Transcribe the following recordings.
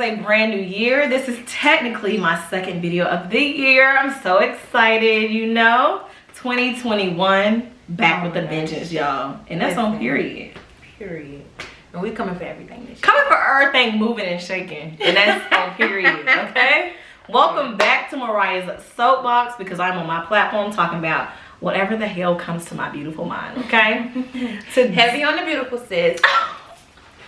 a brand new year. This is technically my second video of the year. I'm so excited, you know. 2021, back with the vengeance, y'all. And that's on period. Period. And we coming for everything this year. Coming for everything moving and shaking. And that's on period, okay? Welcome back to Mariah's Soapbox, because I'm on my platform talking about whatever the hell comes to my beautiful mind, okay? Heavy on the beautiful, sis.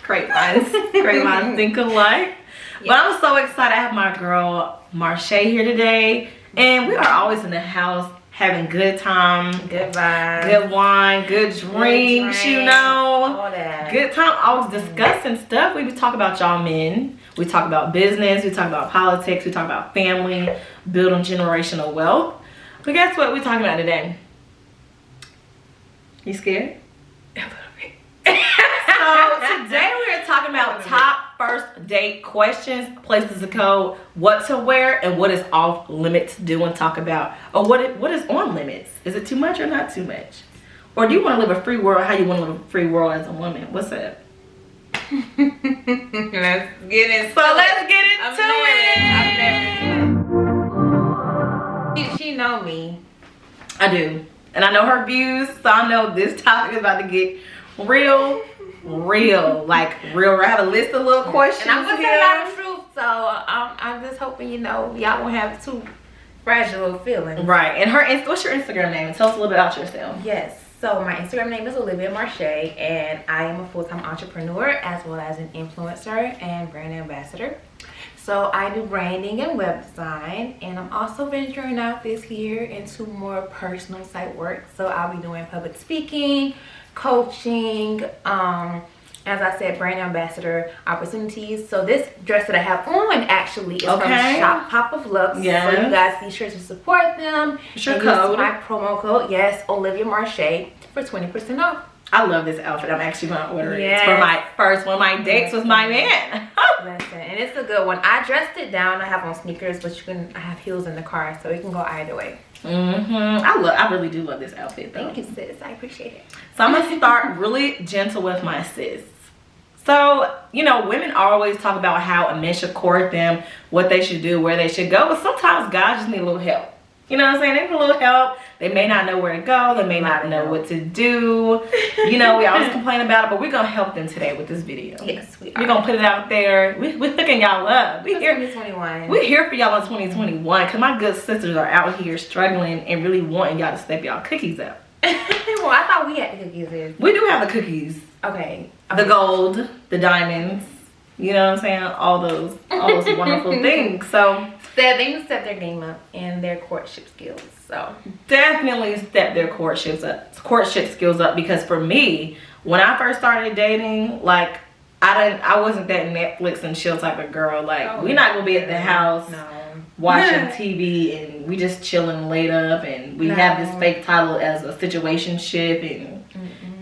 Great minds think alike. Yes. But I'm so excited. I have my girl Marche here today, and we are always in the house having good time, good vibes, good wine, good drinks, you know, all that. Good time. Always discussing stuff. We talk about y'all men. We talk about business. We talk about politics. We talk about family, building generational wealth. But guess what we're talking about today? You scared? A little bit. So today we are talking about top first date questions, places to go, what to wear, and what is off limits to do and talk about, or what is on limits. Is it too much or not too much? Or do you want to live a free world? How you want to live a free world as a woman? What's up? Let's get into it. She know me. I do. And I know her views, so I know this topic is about to get real. Like real. I have a list of little questions. And I'm gonna say a lot of truth, so I'm just hoping, you know, y'all won't have too fragile feelings. Right. And what's your Instagram name? Tell us a little bit about yourself. Yes. So my Instagram name is Olivia Marche, and I am a full-time entrepreneur as well as an influencer and brand ambassador. So I do branding and web design, and I'm also venturing out this year into more personal site work. So I'll be doing public speaking, coaching, as I said, brand ambassador opportunities. So this dress that I have on actually is from Shop Pop of Looks. Yes. So you guys be sure to support them. Sure, code. Use my promo code, yes, Olivia Marche, for 20% off. I love this outfit. I'm actually going to order it. It's for my first one of my dates with my man. Listen, and it's a good one. I dressed it down. I have on sneakers, but I have heels in the car, so it can go either way. I really do love this outfit though. Thank you, sis. I appreciate it. So I'm gonna start really gentle with my sis. So, you know, women always talk about how a man should court them, what they should do, where they should go, but sometimes guys just need a little help. You know what I'm saying? They need a little help. They may not know where to go. They may not know what to do. You know, we always complain about it, but we're going to help them today with this video. Yes, we are. We're going to put it out there. We're hooking y'all up. We're here 2021. We're here for y'all in 2021, because my good sisters are out here struggling and really wanting y'all to step y'all cookies up. Well, I thought we had the cookies. We do have the cookies. Okay. The gold, the diamonds, you know what I'm saying? All those wonderful things. So they need to step their game up and their courtship skills. So definitely step their courtship skills up, because for me, when I first started dating, like I wasn't that Netflix and chill type of girl. Like we're not gonna be at the house watching TV and we just chilling laid up, and we have this fake title as a situationship, and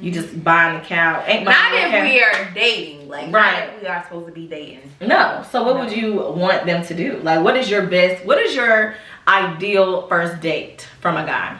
you just buying the cow. Not if we are dating, like right. We are supposed to be dating. No. So what would you want them to do? Like, what is your ideal first date from a guy?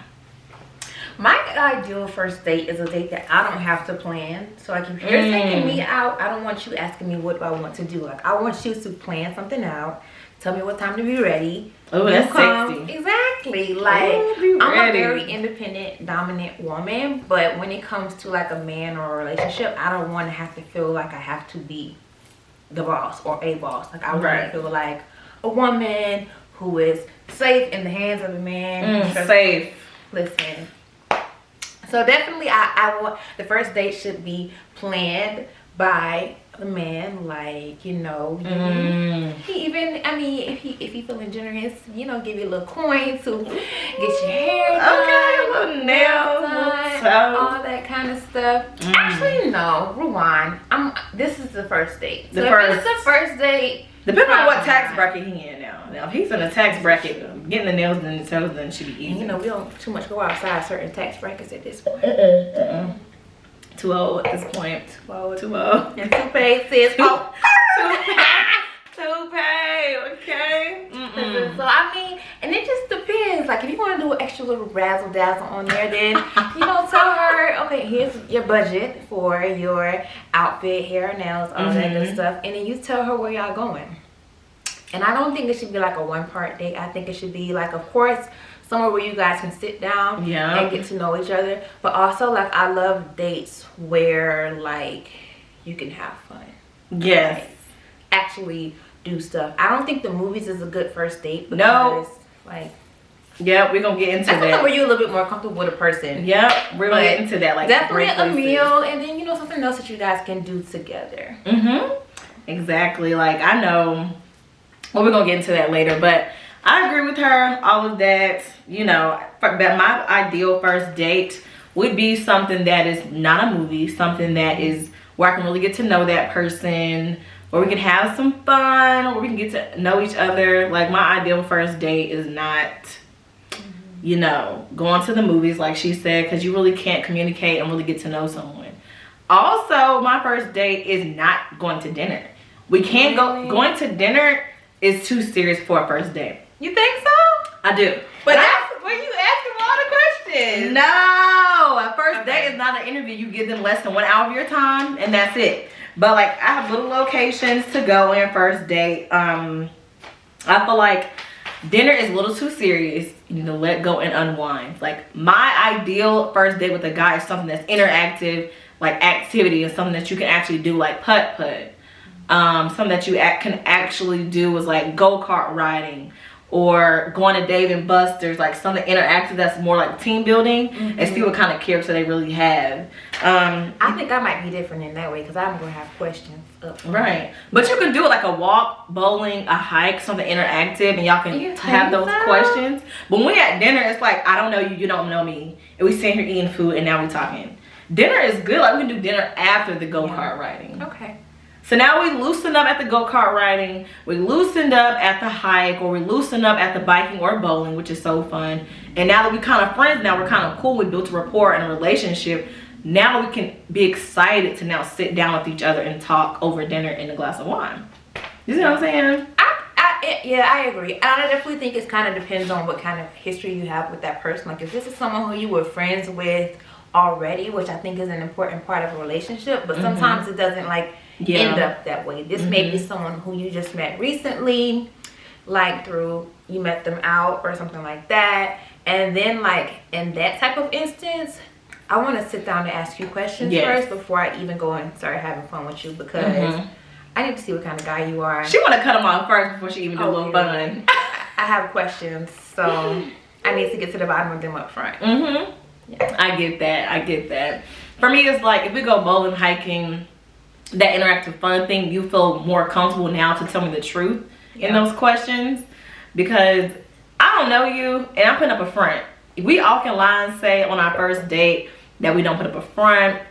My ideal first date is a date that I don't have to plan. So like if you're taking me out, I don't want you asking me what do I want to do. Like I want you to plan something out. Tell me what time to be ready. Oh, that's sexy. Exactly. Like I'm a very independent, dominant woman, but when it comes to like a man or a relationship, I don't want to have to feel like I have to be the boss or a boss. Like I want to feel like a woman who is safe in the hands of a man. Safe. Listen. So definitely, I want the first date should be planned by the man, like, you know, he even, I mean, if he feeling generous, you know, give you a little coin to get your hair done, a little nails, all that kind of stuff. Actually, no, rewind. This is the first date. So if it's the first date, depending on what tax bracket he in now. Now, if he's in a tax bracket, getting the nails done and toes done should be easy. You know, we don't too much go outside certain tax brackets at this point. Too old at this point. Too old. And toupee sis. Toupee, okay. So I mean, and it just depends. Like if you want to do an extra little razzle dazzle on there, then you know, tell her, okay, here's your budget for your outfit, hair, nails, all that good stuff, and then you tell her where y'all going. And I don't think it should be like a one-part date. I think it should be like, of course, somewhere where you guys can sit down and get to know each other. But also, like, I love dates where, like, you can have fun. Yes. Like, actually do stuff. I don't think the movies is a good first date because, no. like... Yep, we're gonna get into that. That's where you're a little bit more comfortable with a person. Yep, we're gonna get into that. Like, definitely a meal, and then, you know, something else that you guys can do together. Exactly. Like, I know... Well, we're gonna get into that later, but I agree with her, all of that. You know, but my ideal first date would be something that is not a movie, something that is where I can really get to know that person, where we can have some fun, where we can get to know each other. Like, my ideal first date is not, you know, going to the movies like she said, because you really can't communicate and really get to know someone. Also, my first date is not going to dinner. We can't going to dinner is too serious for a first date. You think so? I do. But that's when you ask them all the questions. No, a first date is not an interview. You give them less than 1 hour of your time, and that's it. But like, I have little locations to go in first date. I feel like dinner is a little too serious. You need to let go and unwind. Like, my ideal first date with a guy is something that's interactive, like activity, and something that you can actually do, like putt-putt. Something that you can actually do is like go-kart riding, or going to Dave & Buster's, like something interactive that's more like team building, and see what kind of character they really have. I think I might be different in that way, because I'm gonna have questions up front. Right, but you can do it like a walk, bowling, a hike, something interactive, and y'all can have those questions. But when we at dinner, it's like, I don't know you, you don't know me, and we sitting here eating food, and now we talking. Dinner is good. Like, we can do dinner after the go-kart riding. Okay. So now we loosened up at the go-kart riding, we loosened up at the hike, or we loosened up at the biking or bowling, which is so fun. And now that we're kind of friends, now we're kind of cool, we built a rapport and a relationship. Now we can be excited to now sit down with each other and talk over dinner and a glass of wine. You see what I'm saying? Yeah, I agree. And I definitely think it kind of depends on what kind of history you have with that person. Like, if this is someone who you were friends with already, which I think is an important part of a relationship, but sometimes it doesn't, like, end up that way. This may be someone who you just met recently, like through, you met them out or something like that, and then, like, in that type of instance, I want to sit down and ask you questions first before I even go and start having fun with you, because I need to see what kind of guy you are. She want to cut them off first before she even do a little fun. I have questions, so I need to get to the bottom of them up front. Yeah. I get that. For me, it's like, if we go bowling, hiking, that interactive fun thing, you feel more comfortable now to tell me the truth in those questions, because I don't know you and I'm putting up a front. We all can lie and say on our first date that we don't put up a front,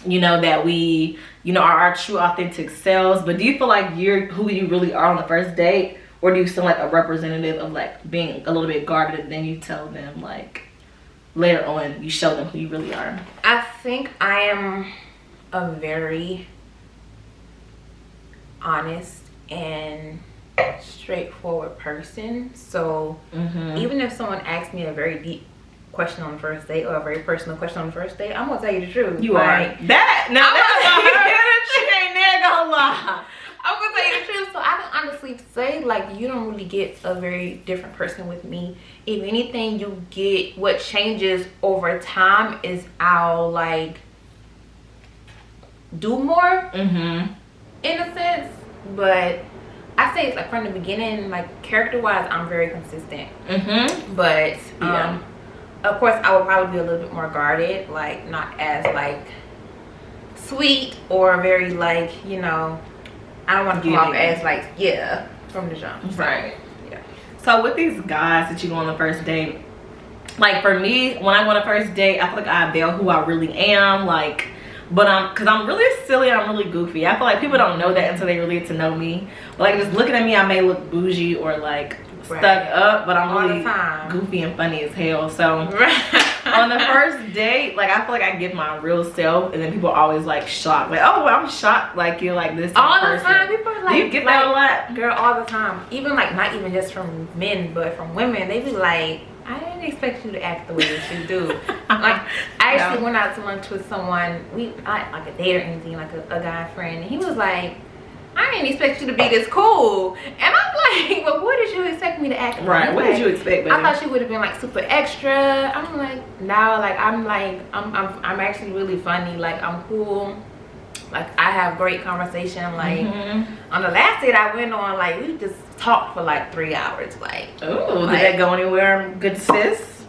you know, that we, you know, are our true authentic selves. But do you feel like you're who you really are on the first date, or do you feel like a representative of like being a little bit guarded, and then you tell them like later on, you show them who you really are? I think I am a very honest and straightforward person. So even if someone asks me a very deep question on the first date, or a very personal question on the first date, I'm gonna tell you the truth. You are that. Now that's she ain't never gonna lie. I'm gonna tell you the truth. So I can honestly say, like, you don't really get a very different person with me. If anything, you get, what changes over time is I'll like do more in a sense. But I say it's like from the beginning, like character wise, I'm very consistent. But of course I would probably be a little bit more guarded, like not as like sweet or very like, you know, I don't want to come off as like from the jump. So, right. Yeah. So with these guys that you go on the first date, like for me, when I go on a first date, I feel like I veil who I really am, like, but because I'm really silly, I'm really goofy. I feel like people don't know that until they really get to know me. But like, just looking at me, I may look bougie or like stuck up, but I'm really goofy and funny as hell. So on the first date, like I feel like I give my real self, and then people are always like shocked, like, oh, well, I'm shocked, like you're like this all person. The time. People are like, do you get that a lot? Girl, all the time. Even like not even just from men, but from women, they be like, I didn't expect you to act the way that you do. Like I actually went out to lunch with someone, not like a date or anything, like a guy friend, and he was like, I didn't expect you to be this cool. And I'm like, well, what did you expect me to act like? Right, what did you expect, baby? I thought she would have been like super extra. I'm like, no, like I'm actually really funny. Like I'm cool. Like I have great conversation. Like on the last date I went on, like we just talked for like 3 hours. Like, oh, did that go anywhere, good sis?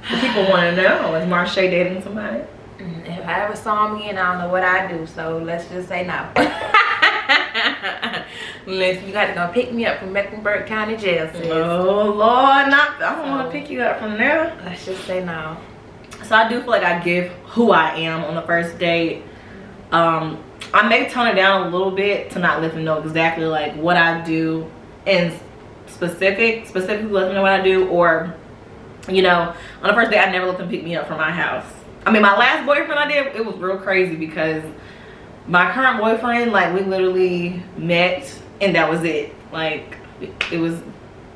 The people want to know, is Marsha dating somebody? If I ever saw me, and I don't know what I do, so let's just say no. Listen, you got to go pick me up from Mecklenburg County Jail, sis. Oh Lord, I don't want to pick you up from there. Let's just say no. So I do feel like I give who I am on the first date. I may tone it down a little bit to not let them know exactly like what I do in specifically let them know what I do, or you know, on the first day I never let them pick me up from my house. I mean, my last boyfriend I did, it was real crazy because my current boyfriend, like we literally met and that was it. Like it was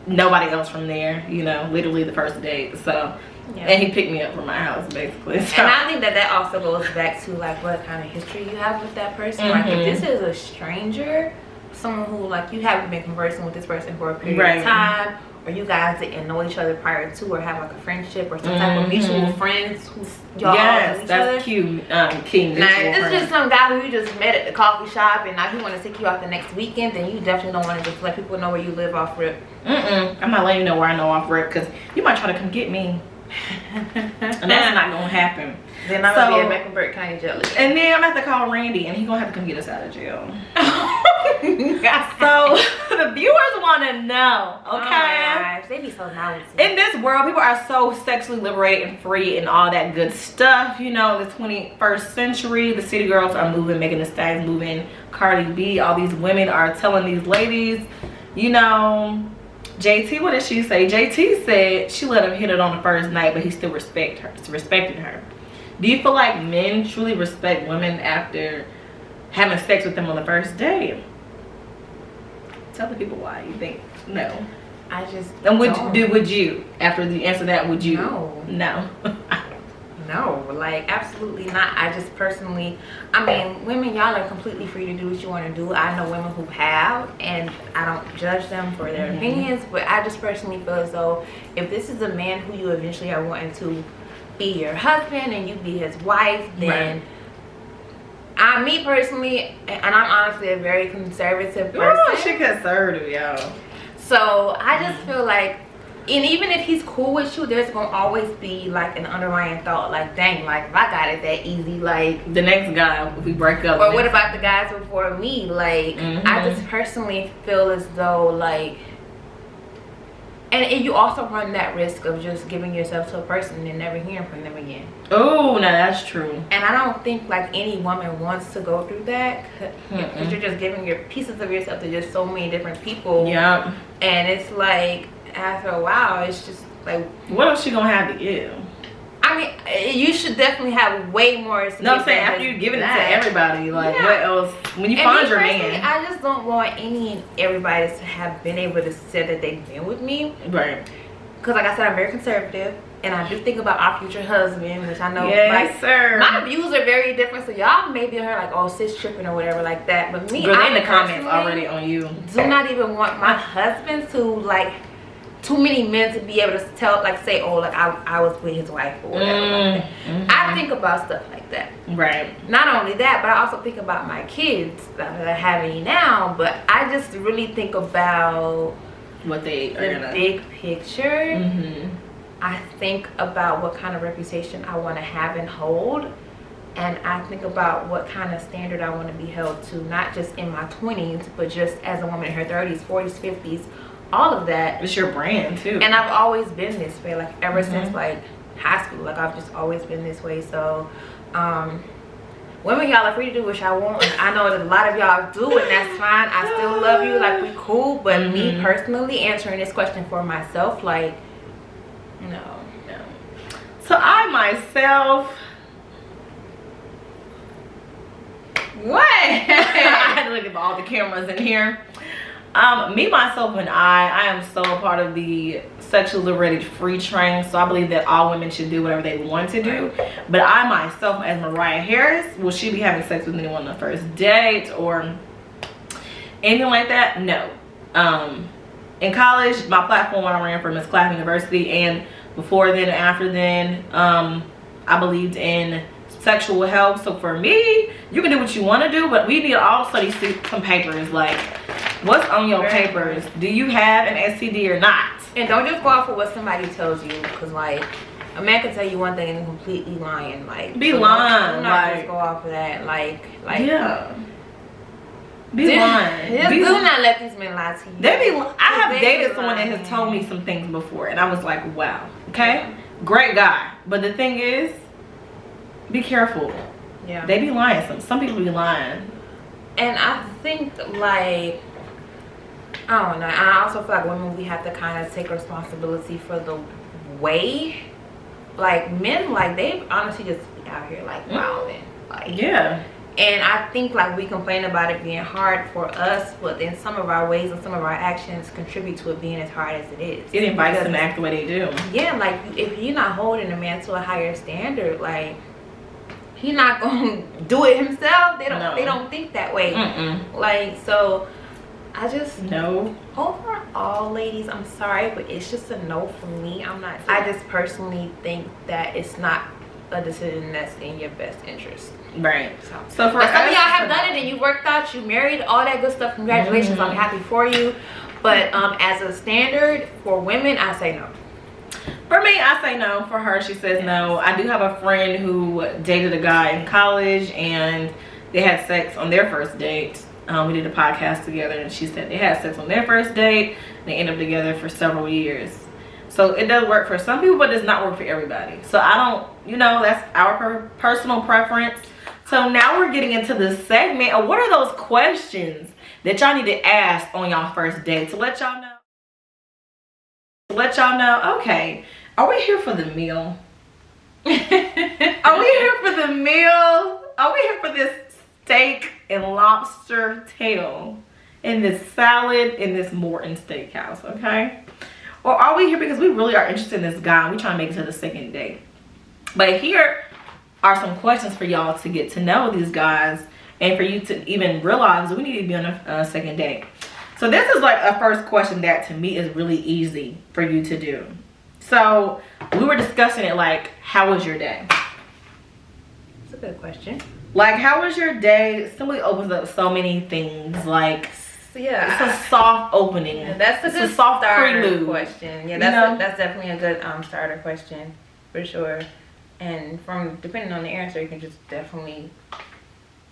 nobody else from there, you know, literally the first date. So yeah. And he picked me up from my house basically. So. And I think that also goes back to like what kind of history you have with that person. Like if this is a stranger, someone who like you haven't been conversing with this person for a period of time, or you guys didn't know each other prior to, or have like a friendship or some type of mutual friends who y'all know each other. That's cute. King. Now if this is just some guy who you just met at the coffee shop and now he want to take you out the next weekend, then you definitely don't want to just let people know where you live off rip. I'm not letting you know where I know off rip because you might try to come get me. And that's not gonna happen. Then I'm gonna be in Mecklenburg County Jail again. And then I'm gonna have to call Randy and he's gonna have to come get us out of jail. So the viewers want to know, okay? Oh my gosh, they be so nosy. In this world, people are so sexually liberated and free and all that good stuff. You know, the 21st century, the city girls are moving, Megan Thee Stallion moving, Cardi B. All these women are telling these ladies, you know. JT, what did she say? JT said she let him hit it on the first night, but he still respected her. Do you feel like men truly respect women after having sex with them on the first date? Tell the people why you think no. I just and would you after the answer that would you? No. No, like absolutely not. I just personally, I mean, women, y'all are completely free to do what you want to do. I know women who have, and I don't judge them for their opinions, but I just personally feel as though if this is a man who you eventually are wanting to be your husband and you be his wife, then me personally, and I'm honestly a very conservative person. Oh, she conservative, y'all. So I just feel like, and even if he's cool with you, there's gonna always be like an underlying thought, like, dang, like if I got it that easy, like the next guy, if we break up. Or what about the guys before me? Like, I just personally feel as though like, and you also run that risk of just giving yourself to a person and never hearing from them again. Oh, no, that's true. And I don't think like any woman wants to go through that because you're just giving your pieces of yourself to just so many different people. Yeah. And it's like, after a while, it's just like, what else she gonna have to give? I mean, you should definitely have way more. No, I'm saying after you're giving it to everybody, like what else? When you find your man, I just don't want any and everybody to have been able to say that they've been with me, right? Because like I said, I'm very conservative, and I do think about our future husband, which I know, yes, like, sir. My views are very different. So y'all maybe heard like, oh, sis tripping or whatever like that, but me, girl, they in the comments already on you. Do not even want my husband to like. Too many men to be able to tell, like, say, oh, like I was with his wife or whatever. Like that. I think about stuff like that. Right. Not only that, but I also think about my kids that I have any now. But I just really think about what they are the big picture. I think about what kind of reputation I want to have and hold, and I think about what kind of standard I want to be held to, not just in my 20s, but just as a woman in her 30s, 40s, 50s. All of that. It's your brand too. And I've always been this way, like ever since like high school. Like I've just always been this way. So women, y'all are free to do what y'all want. I know that a lot of y'all do, and that's fine. I still love you, like we cool. But me personally, answering this question for myself, like no. So I myself, what? I had to look at all the cameras in here. Me, myself, and I am so a part of the sexually liberated free train. So I believe that all women should do whatever they want to do. But I myself, as Mariah Harris, will she be having sex with anyone on the first date? Or anything like that, no. In college, my platform when I ran for Miss Clap University, and before then and after then, I believed in sexual health. So for me, you can do what you want to do, but we need to all study some papers. Like, what's on your papers? Do you have an STD or not? And don't just go off of what somebody tells you, because like a man can tell you one thing and completely lying. Like, be lying. Do not like, just go off of that. Like yeah. Be lying. Just do not let these men lie to you. I have dated someone that has told me some things before, and I was like, wow, okay, great guy. But the thing is, be careful. Yeah. They be lying. Some people be lying. And I think, like, I don't know. I also feel like women, we have to kind of take responsibility for the way, like, men, like, they honestly just be out here, like, wilding. Like, yeah. And I think, like, we complain about it being hard for us, but then some of our ways and some of our actions contribute to it being as hard as it is. It invites them to act the way they do. Yeah, like, if you're not holding a man to a higher standard, like, he's not gonna do it himself. They don't think that way. Like, so I just no. Overall, ladies, I'm sorry, but it's just a no for me. I just personally think that it's not a decision that's in your best interest. Right. So for some of y'all have done it and you worked out, you married, all that good stuff. Congratulations, I'm happy for you. But as a standard for women, I say no. For me, I say no. For her, she says no. I do have a friend who dated a guy in college, and they had sex on their first date. We did a podcast together, and she said they had sex on their first date. They ended up together for several years. So it does work for some people, but it does not work for everybody. So I don't, that's our personal preference. So now we're getting into the segment of what are those questions that y'all need to ask on y'all first date to let y'all know. Okay, are we here for the meal? Are we here for the meal? Are we here for this steak and lobster tail and this salad in this Morton Steakhouse, okay? Or are we here because we really are interested in this guy and we trying to make it to the second date? But here are some questions for y'all to get to know these guys and for you to even realize that we need to be on a second date. So this is like a first question that to me is really easy for you to do. So we were discussing it like, how was your day? That's a good question. Like, how was your day? Simply opens up so many things. Like, yeah, it's a soft opening. Yeah, that's a good soft starter prelude question. Yeah, that's definitely a good starter question for sure. And depending on the answer, you can just definitely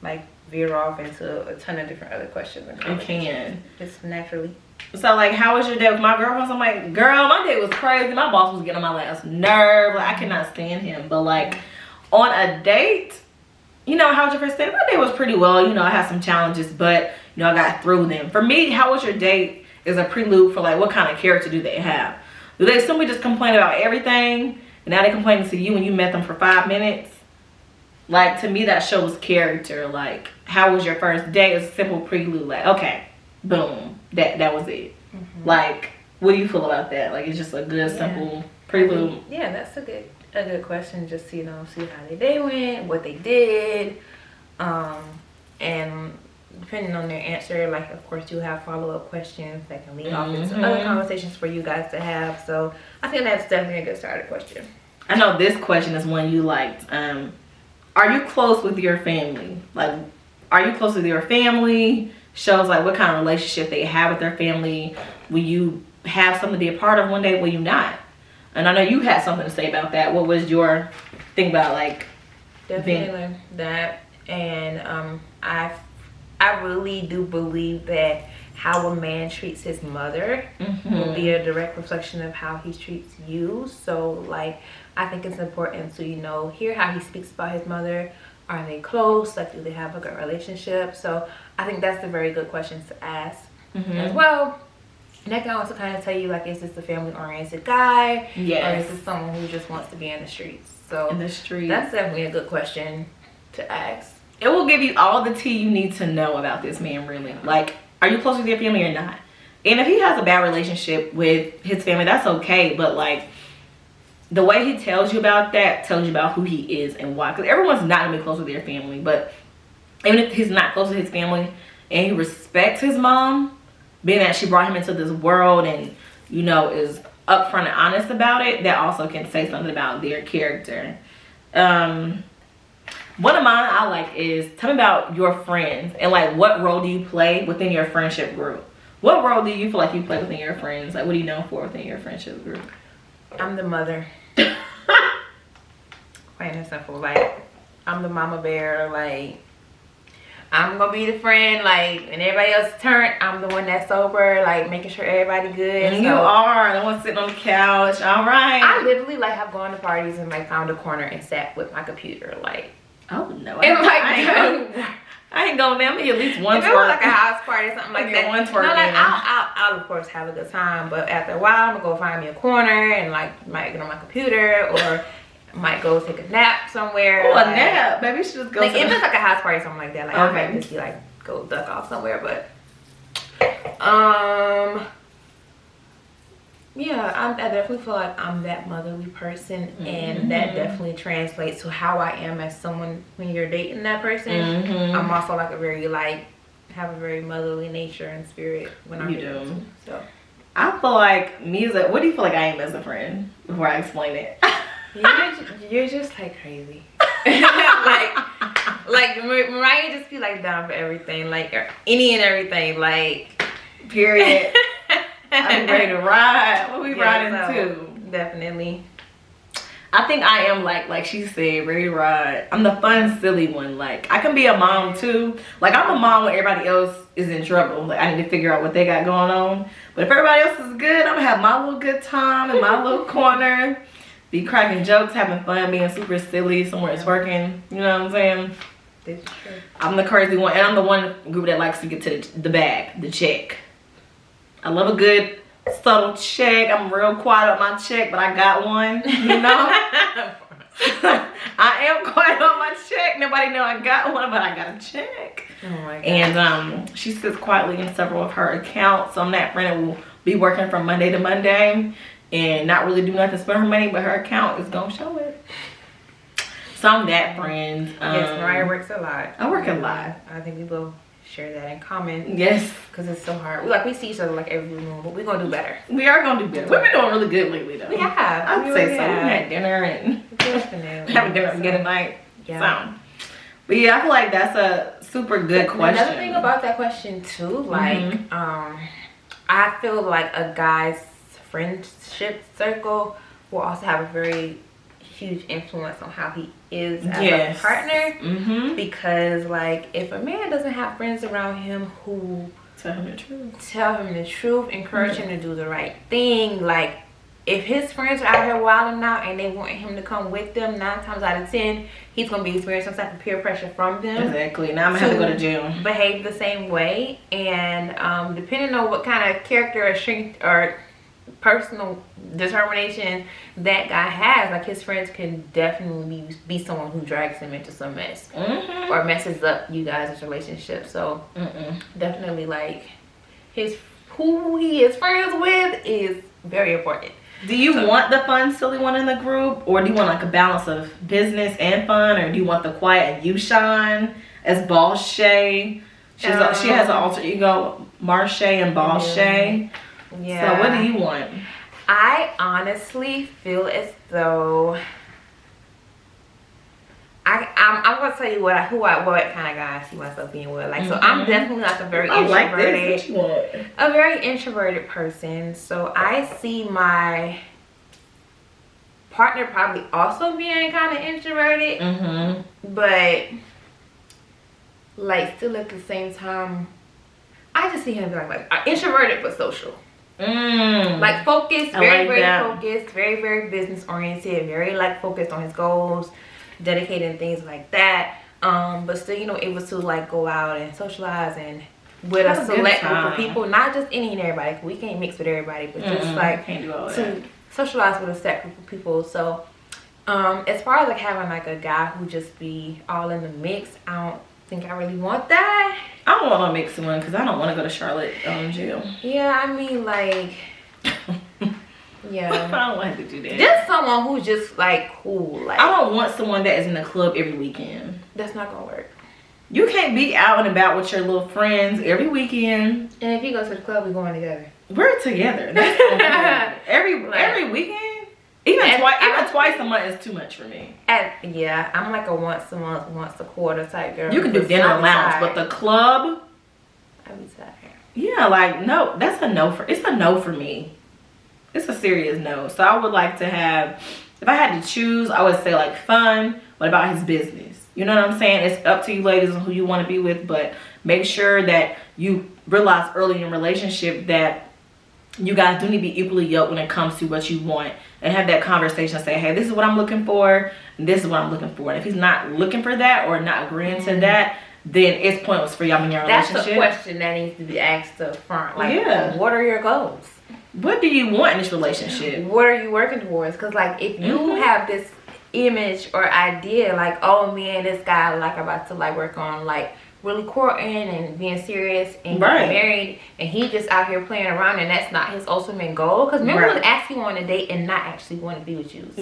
like veer off into a ton of different other questions. You can. Just naturally. So like, how was your day with my girlfriends? I'm like, girl, my day was crazy. My boss was getting on my last nerve. Like, I cannot stand him. But like, on a date, how was your first day? My day was pretty well. I had some challenges, but I got through them. For me, how was your date is a prelude for like, what kind of character do they have? Do they simply just complain about everything? And now they're complaining to you when you met them for 5 minutes? Like, to me, that shows character. Like, how was your first day? It's a simple prelude. Like, okay, boom, that was it. Like, what do you feel about that? Like, it's just a good, simple prelude. Yeah, that's a good question. Just see how their day went, what they did, and depending on their answer, like, of course, you have follow-up questions that can lead off into other conversations for you guys to have. So I think that's definitely a good starter question. I know this question is one you liked. Are you close with your family? Like, are you close with your family? Shows like what kind of relationship they have with their family. Will you have something to be a part of one day? Will you not? And I know you had something to say about that. What was your thing about like? Definitely that. And I really do believe that how a man treats his mother will be a direct reflection of how he treats you. So like, I think it's important to hear how he speaks about his mother. Are they close? Like, do they have a good relationship? So I think that's a very good question to ask as well. And that can also kind of tell you, like, is this a family-oriented guy? Yes. Or is this someone who just wants to be in the streets? So in the streets. That's definitely a good question to ask. It will give you all the tea you need to know about this man, really. Like, are you close with your family or not? And if he has a bad relationship with his family, that's okay. But, like, the way he tells you about that tells you about who he is and why. Because everyone's not going to be close with their family. But even if he's not close with his family, and he respects his mom, being that she brought him into this world and, you know, is upfront and honest about it, that also can say something about their character. One of mine I like is, tell me about your friends and like what role do you play within your friendship group? What role do you feel like you play within your friends? Like, what are you known for within your friendship group? I'm the mother. Plain and simple. Like, I'm the mama bear. Like, I'm gonna be the friend. Like, when everybody else turn, I'm the one that's sober. Like, making sure everybody good. And you are the one sitting on the couch. All right. I literally like have gone to parties and like found a corner and sat with my computer. Like, oh no. I ain't going there. Maybe at least one twerk. If it was like a house party or something like that. One twerk. No, like I'll of course have a good time, but after a while I'm gonna go find me a corner and like might get on my computer or might go take a nap somewhere. Oh, like, a nap. Maybe you should just go. Like if it's like a house party or something like that, like I might just be like go duck off somewhere. But yeah, I definitely feel like I'm that motherly person, and that definitely translates to how I am as someone when you're dating that person. I'm also like a very like have a very motherly nature and spirit when I'm dating them. So I feel like me as a, what do you feel like I am as a friend before I explain it? you're just like crazy. like Mariah just be like down for everything, like any and everything, like period. I'm ready to ride. What we riding to? Definitely. I think I am like she said, ready to ride. I'm the fun, silly one. Like, I can be a mom too. Like, I'm a mom when everybody else is in trouble. Like, I need to figure out what they got going on. But if everybody else is good, I'm gonna have my little good time in my little corner. Be cracking jokes, having fun, being super silly. Somewhere it's working. You know what I'm saying? This is true. I'm the crazy one. And I'm the one group that likes to get to the bag, the check. I love a good subtle check. I'm real quiet on my check, but I got one, you know. I am quiet on my check. Nobody know I got one, but I got a check. Oh my God. And she sits quietly in several of her accounts. So I'm that friend that will be working from Monday to Monday and not really do nothing to spend her money, but her account is gonna show it. So I'm that friend. Yes, Mariah works a lot. I work a lot. I think we both share that in common. Yes, because it's so hard. We see each other like every room, but we're gonna do better. We are gonna do better. We've been doing really good lately, though. We have. I'd say so. We had dinner and having dinner again tonight. Yeah. So, but yeah, I feel like that's a super good question. Another thing about that question too, like, I feel like a guy's friendship circle will also have a very huge influence on how he is as a partner, because like if a man doesn't have friends around him who tell him the truth, encourage him to do the right thing, like if his friends are out here wilding out and they want him to come with them, 9 times out of 10 he's gonna be experiencing some type of peer pressure from them. Exactly. Now I'm gonna have to go to jail. Behave the same way, and depending on what kind of character or strength or personal determination that guy has, like his friends can definitely be someone who drags him into some mess or messes up you guys' relationship. So definitely like who he is friends with is very important. Do you want the fun silly one in the group, or do you want like a balance of business and fun, or do you want the quiet and you shine as Boss Shay? She has an alter ego, Marsha and Boss Shay. Yeah. So what do you want? I honestly feel as though I'm gonna tell you what kind of guy I see myself being with. Like, so I'm definitely like a very introverted person. So I see my partner probably also being kind of introverted, but like still at the same time, I just see him being like introverted but social. Like focused, very focused, very business oriented, very like focused on his goals, dedicated and things like that. But still, you know, able to like go out and socialize and with a select group of people, not just any and everybody. We can't mix with everybody, but just like to socialize with a set group of people. So as far as like having like a guy who just be all in the mix, I don't think I really want that. I don't want to mix one because I don't want to go to Charlotte jail. Yeah, I mean like yeah. I don't want to do that. Just someone who's just like cool. Like, I don't want someone that is in the club every weekend. That's not gonna work. You can't be out and about with your little friends every weekend. And if you go to the club, we're going together. We're together. That's every weekend. Even twice a month is too much for me. Yeah, I'm like a once a month, once a quarter type girl. You can do dinner lounge, but the club, I be tired. Yeah, like no, that's a no for. It's a no for me. It's a serious no. So I would like to have, if I had to choose, I would say like fun. What about his business? You know what I'm saying? It's up to you ladies on who you want to be with, but make sure that you realize early in a relationship that you guys do need to be equally yoked when it comes to what you want, and have that conversation. Say, hey, this is what I'm looking for, and this is what I'm looking for. And if he's not looking for that or not agreeing to that, then it's pointless for y'all in your relationship. That's a question that needs to be asked up front. Like, what are your goals? What do you want in this relationship? What are you working towards? Because like, if you have this image or idea like, oh man, this guy like about to like work on like really courting and being serious and getting married, and he just out here playing around, and that's not his ultimate goal. Because remember, he was asking you on a date and not actually want to be with you. So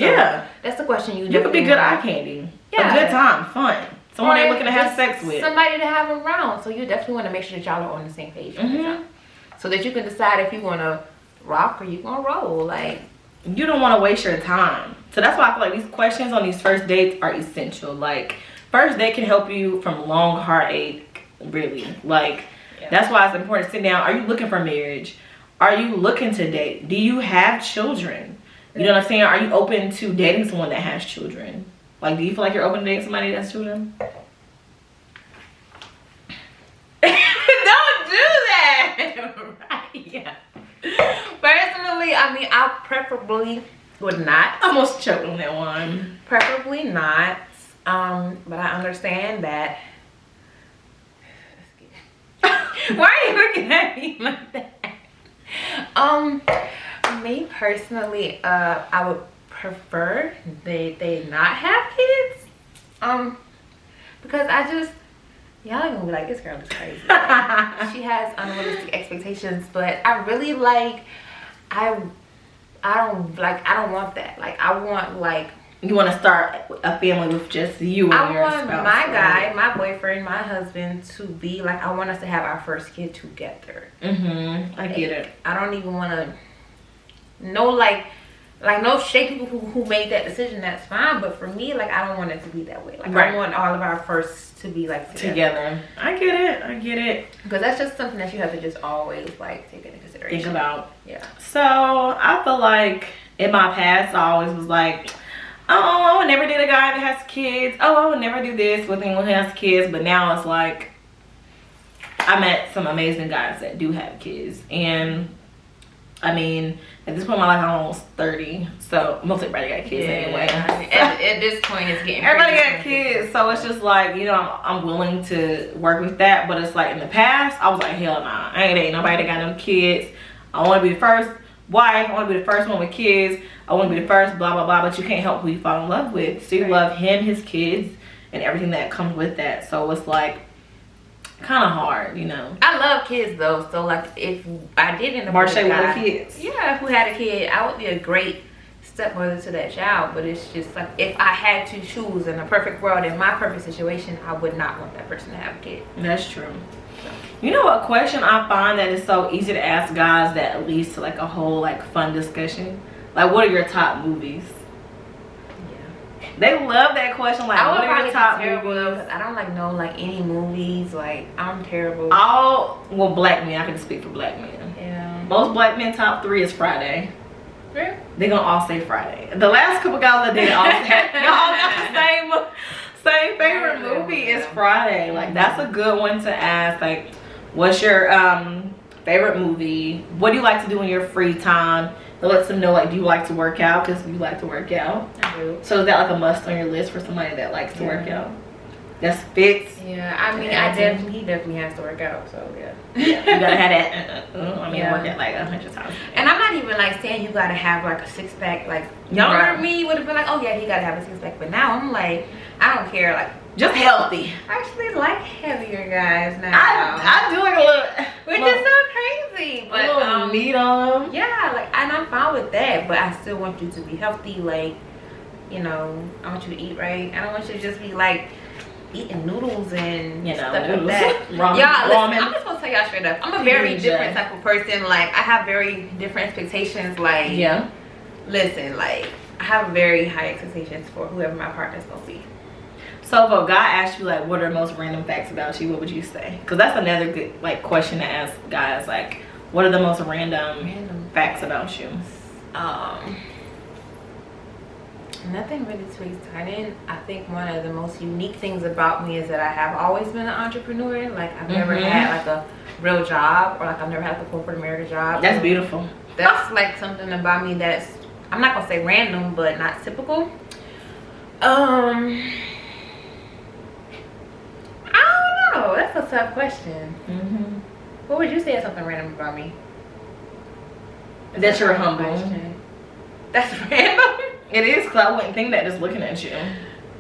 that's the question you could be good eye candy. A good time, fun. Someone they're looking to have sex with. Somebody to have around. So you definitely want to make sure that y'all are on the same page. So that you can decide if you want to rock or you going to roll. Like, you don't want to waste your time. So that's why I feel like these questions on these first dates are essential. Like, first date can help you from long heartache, really. Like, that's why it's important to sit down. Are you looking for marriage? Are you looking to date? Do you have children? You know what I'm saying? Are you open to dating someone that has children? Like, do you feel like you're open to dating somebody that has children? Don't do that! Right, yeah. Personally, I mean, I preferably would not. I almost choked on that one. Preferably not. But I understand that. Why are you looking at me like that? Me personally, I would prefer they not have kids. Because I just, y'all are gonna be like, this girl is crazy. She has unrealistic expectations, but I really like, I don't want that. Like, I want like, you want to start a family with just you and your spouse. I want my guy, my boyfriend, my husband to be like, I want us to have our first kid together. I get it. I don't even want to, no shade people who made that decision, that's fine. But for me, like, I don't want it to be that way. Like, I want all of our firsts to be like together. I get it. Because that's just something that you have to just always like take into consideration. Think about. Yeah. So I feel like in my past, I always was like, oh, I would never date a guy that has kids. Oh, I would never do this with anyone who has kids. But now it's like, I met some amazing guys that do have kids. And I mean, at this point in my life, I'm almost 30. So most everybody got kids anyway. At this point, it's getting everybody got kids. So it's just like, you know, I'm willing to work with that. But it's like in the past, I was like, hell nah. I ain't dating nobody that got no kids. I want to be the first wife. I want to be the first one with kids. I want to be the first blah blah blah. But you can't help who you fall in love with. So you love him, his kids, and everything that comes with that. So it's like kind of hard, you know. I love kids though. So like, if I did end up with a guy, kids, who had a kid, I would be a great stepmother to that child. But it's just like, if I had to choose in a perfect world, in my perfect situation, I would not want that person to have a kid. That's true. You know what question I find that is so easy to ask guys that leads to like a whole like fun discussion? Like, what are your top movies? Yeah. They love that question. Like, what are your top movies? I don't like any movies. Like, I'm terrible. Well, black men. I can speak for black men. Yeah. Most black men top 3 is Friday. Really? They're gonna all say Friday. The last couple guys I did all said, y'all got the same favorite movie is Friday. Like, that's a good one to ask. Like, what's your favorite movie? What do you like to do in your free time? It lets them know, like, do you like to work out? Because you like to work out. I do. So is that like a must on your list for somebody that likes to work out? That's fits. Yeah, I mean, he definitely has to work out. So yeah. You gotta have that. Work out like 100 times. And I'm not even like saying you gotta have like a 6-pack. Like, younger me would have been like, oh yeah, he gotta have a 6-pack. But now I'm like, I don't care. Like, just healthy. I actually like heavier guys now. I do like a little, which is so crazy. But a little meat on them. Yeah, like, and I'm fine with that. But I still want you to be healthy. Like, you know, I want you to eat right. I don't want you to just be like eating noodles and stuff noodles. like that. Ramen. Y'all, listen, I'm just gonna tell y'all straight up. I'm a very PJ. different type of person. Like, I have very different expectations. Like, listen, like, I have very high expectations for whoever my partner's gonna be. So if a guy asked you, like, what are the most random facts about you, what would you say? Because that's another good, like, question to ask guys. Like, what are the most random facts about you? Nothing really too exciting. I think one of the most unique things about me is that I have always been an entrepreneur. Like, I've never had like a real job, or like I've never had like a corporate America job. That's beautiful. That's like something about me that's, I'm not gonna say random, but not typical. I don't know. That's a tough question. What would you say is something random about me? That you're humble. That's random. It is, because I wouldn't think that just looking at you.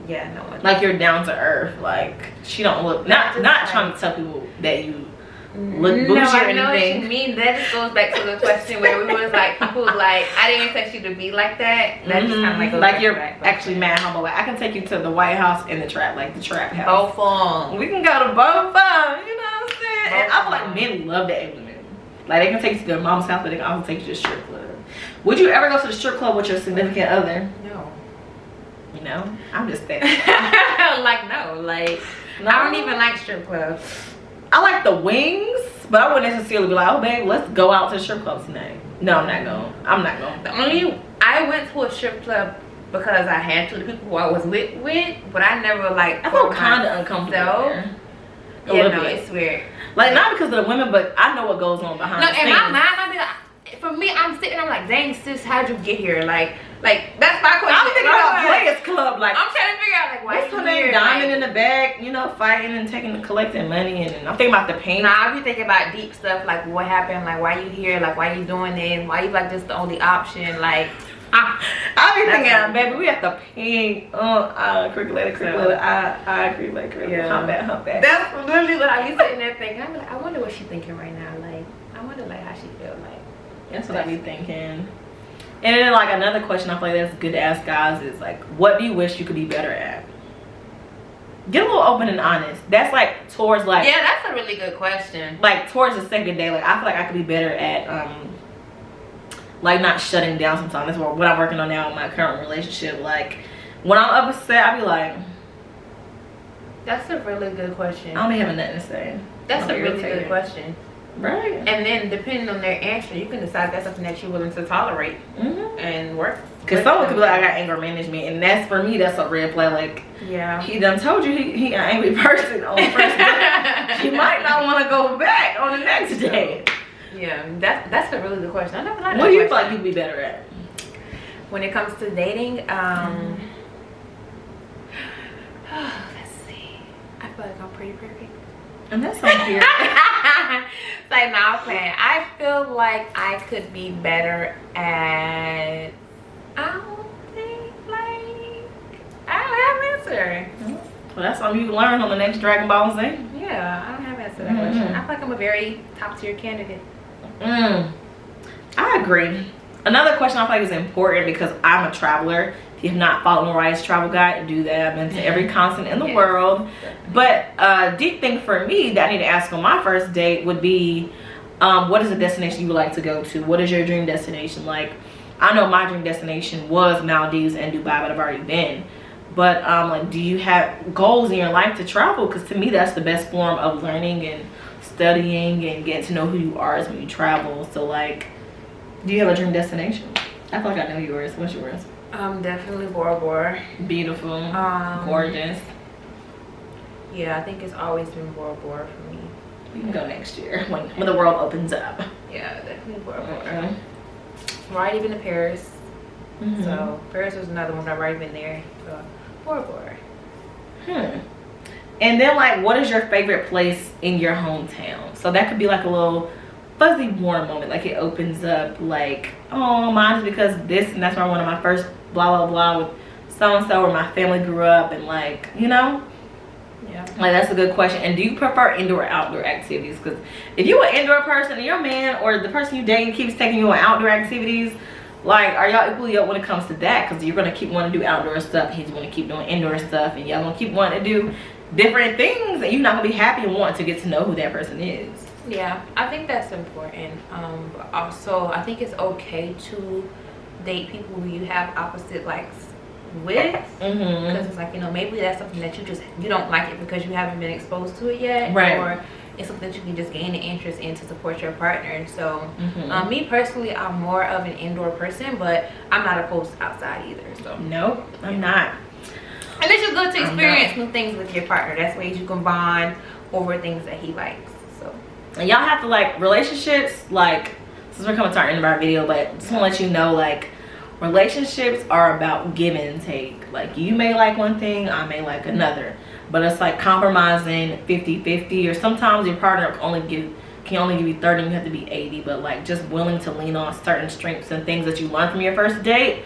Yeah, no one. Like, you're down to earth. Like, she don't look, not trying to tell people that you look bougie or anything. No, I know what you mean. That just goes back to the question where we was like, people was like, I didn't expect you to be like that. That just kind of like goes like you're back. actually mad humble. Like, I can take you to the White House and the trap, like the trap house. Both of them. We can go to both of them. You know what I'm saying? And I feel like men love that element. Like, they can take you to their mom's house, but they can also take you to the strip club. Would you ever go to the strip club with your significant other? No. You know, I'm just saying. Like, no, like, no. I don't even like strip clubs. I like the wings, but I wouldn't necessarily be like, oh babe, let's go out to the strip club tonight. No, I'm not going. I went to a strip club because I had to. The people who I was with, but I never like. I felt kind of uncomfortable there. It's weird. Like, not because of the women, but I know what goes on behind the scenes. In my mind, I'd be like, for me, I'm sitting, I'm like, dang sis, how'd you get here? Like that's my question. I'm thinking about Players Club. Like, I'm trying to figure out, like, why what's her name? Diamond in the bag, you know, fighting and collecting money, and I'm thinking about the pain. Nah, I be thinking about deep stuff, like what happened, like why you here, like why you doing this, why you like this the only option, like. I be thinking, baby, we have to ping. Crickle. I agree, like, hump back. That's literally what I be sitting there thinking. I be like, I wonder what she's thinking right now. Like, I wonder like how she feel like. That's what I be thinking. And then like another question I feel like that's good to ask guys is like, what do you wish you could be better at? Get a little open and honest. That's like towards like. Yeah, that's a really good question. Like towards the second day, like I feel like I could be better at like not shutting down sometimes. That's what I'm working on now in my current relationship. Like when I'm upset, I be like. That's a really good question. I don't be having nothing to say. That's a really good question. Right. And then depending on their answer, you can decide if that's something that you're willing to tolerate and work. Because someone could be like, I got anger management, and that's, for me, that's a red flag. Like, yeah, he done told you he an angry person on the first day. He might not want to go back on the next day. Yeah, that's a really good question. I never thought. What do you feel like you'd be better at? When it comes to dating, let's see. I feel like I'm pretty perfect. And that's so weird. Like, now I'm playing. I feel like I could be better at. I don't think, like, I don't have an answer. Well, that's something you learn on the next Dragon Ball Z. Yeah, I don't have an answer to that question. I feel like I'm a very top tier candidate. I agree. Another question I feel like is important because I'm a traveler. If you have not followed Mariah's travel guide, do that. I've been to every continent in the world. But a deep thing for me that I need to ask on my first date would be, what is a destination you would like to go to? What is your dream destination? Like, I know my dream destination was Maldives and Dubai, but I've already been. But like, do you have goals in your life to travel? Because to me, that's the best form of learning and studying and getting to know who you are is when you travel. So like, do you have a dream destination? I feel like I know yours. What's yours? Definitely Bora Bora. Beautiful. Gorgeous. Yeah, I think it's always been Bora Bora for me. We can go next year when the world opens up. Yeah, definitely Bora Bora. I've already been to Paris. So Paris was another one. I've already been there. So Bora Bora. And then like, what is your favorite place in your hometown? So that could be like a little fuzzy warm moment, like it opens up like, oh, mine's because this and that's where I went on my first blah blah blah with so and so, where my family grew up, and like, you know, yeah, like that's a good question. And do you prefer indoor or outdoor activities? Because if you an indoor person and your man or the person you dating keeps taking you on outdoor activities, like, are y'all equally up when it comes to that? Because you're gonna keep wanting to do outdoor stuff, he's gonna keep doing indoor stuff, and y'all gonna keep wanting to do different things, and you're not gonna be happy and want to get to know who that person is. Yeah, I think that's important. But also I think it's okay to date people who you have opposite likes with, because it's like, you know, maybe that's something that you don't like it because you haven't been exposed to it yet, right? Or it's something that you can just gain an interest in to support your partner. So me personally, I'm more of an indoor person, but I'm not opposed to outside either. So nope, I'm not. And it's just good to experience new things with your partner. That's ways you can bond over things that he likes. So, and y'all have to, like, relationships, like, since we're coming to our end of our video, but just want to let you know, like, relationships are about give and take. Like, you may like one thing, I may like another, but it's like compromising 50-50, or sometimes your partner can only give you 30 and you have to be 80, but like just willing to lean on certain strengths and things that you learn from your first date.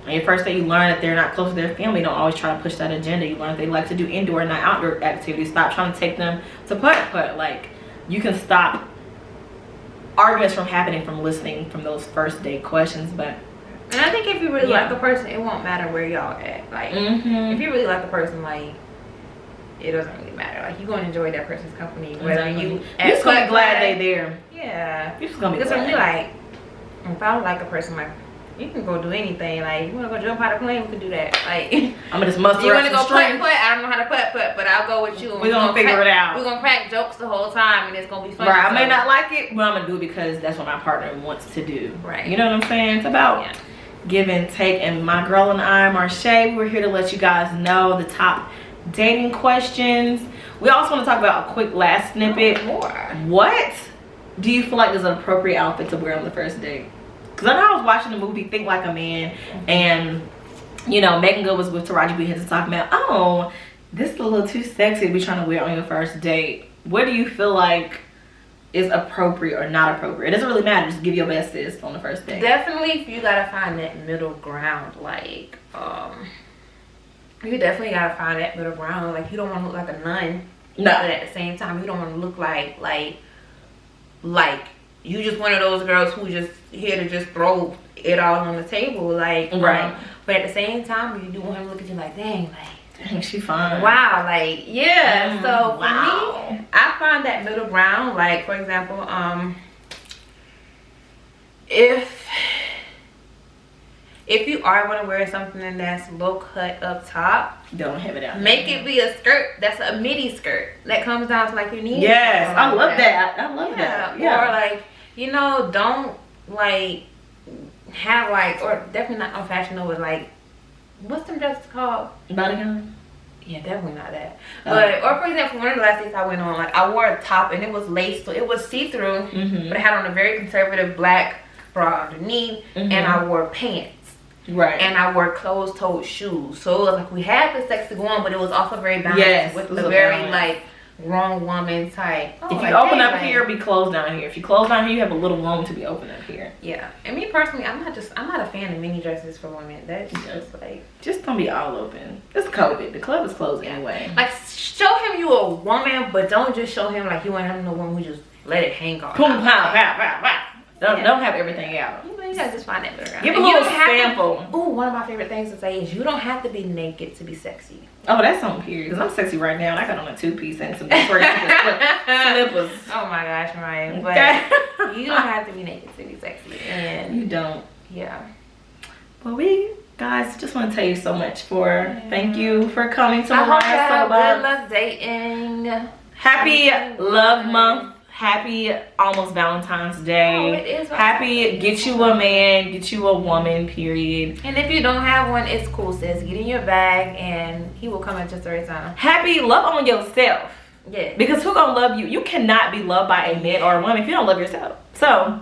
On your first date, you learn that they're not close to their family. Don't always try to push that agenda. You learn that they like to do indoor and not outdoor activities. Stop trying to take them to putt-putt. Like, you can stop arguments from happening from listening from those first date questions. But and I think if you really like a person, it won't matter where y'all at. Like, if you really like a person, like, it doesn't really matter. Like, you're gonna enjoy that person's company, whether you're just gonna be glad they there. Yeah, you're just gonna be because glad. for me, like, if I don't like a person, like, you can go do anything. Like, you wanna go jump out of a plane, we can do that. Like, I'm gonna just muster you up wanna go some strength. putt? I don't know how to putt, but I'll go with you. We're gonna figure it out. We're gonna crack jokes the whole time, and it's gonna be fun. Right, I may not like it, but I'm gonna do it because that's what my partner wants to do. Right. You know what I'm saying? It's about give and take. And my girl and I, Marche, we're here to let you guys know the top dating questions. We also want to talk about a quick last snippet. What do you feel like is an appropriate outfit to wear on the first date? Because I know I was watching the movie Think Like a Man, and you know, Megan Good was with Taraji P. Henson talking about, oh, this is a little too sexy to be trying to wear on your first date. What do you feel like is appropriate or not appropriate? It doesn't really matter. Just give your best sis on the first date. Definitely, you gotta find that middle ground. Like, you definitely gotta find that middle ground. Like, you don't want to look like a nun, no, but at the same time, you don't want to look like you just one of those girls who just here to just throw it all on the table. Like, right. But at the same time, you do want him to look at you like, dang, like, dang, she fine. Wow, like, yeah. So for me, I find that middle ground. Like, for example, if you are going to wear something that's low cut up top, don't have it out. Make it be a skirt that's a midi skirt that comes down to like your knees. Yes, I love that. I love that. Yeah. Or like, you know, don't like have like, or definitely not on Fashion Nova, like, what's them dresses called? Bodygun? Yeah, definitely not that. But, or for example, one of the last days I went on, like, I wore a top and it was laced, so it was see-through, but it had on a very conservative black bra underneath, and I wore pants. Right. And I wore closed-toed shoes. So it was like we had the sex to go on, but it was also very balanced with the very like grown woman type. If you open up here, be closed down here. If you close down here, you have a little room to be open up here. Yeah. And me personally, I'm not a fan of mini dresses for women. That's just like, just don't be all open. It's COVID. The club is closed anyway. Like, show him you a woman, but don't just show him like you ain't having no woman who just let it hang off. Boom, pow, pow, pow, pow. Don't have everything out. You gotta just find that middle ground. Give a little sample. Ooh, one of my favorite things to say is you don't have to be naked to be sexy. Oh, that's on period. Because I'm sexy right now and I got on a two-piece and some slippers. Oh my gosh, Mariah. But you don't have to be naked to be sexy. And you don't. Yeah. Well, we guys just want to tell you so much for thank you for coming to Mariah SoapBoxers. Good luck dating. Happy Love Month. Happy almost Valentine's Day. Oh, it is. Happy get you a man, get you a woman, period. And if you don't have one, it's cool, sis. Get in your bag and he will come at just the right time. Happy love on yourself. Yeah. Because who gonna love you? You cannot be loved by a man or a woman if you don't love yourself. So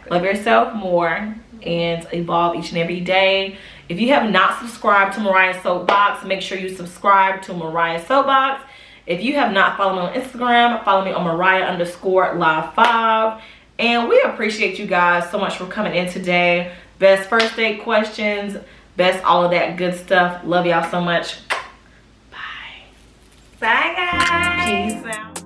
love yourself more and evolve each and every day. If you have not subscribed to Mariah's Soapbox, make sure you subscribe to Mariah's Soapbox. If you have not followed me on Instagram, follow me on Mariah_live5. And we appreciate you guys so much for coming in today. Best first date questions, best all of that good stuff. Love y'all so much. Bye. Bye, guys. Peace out.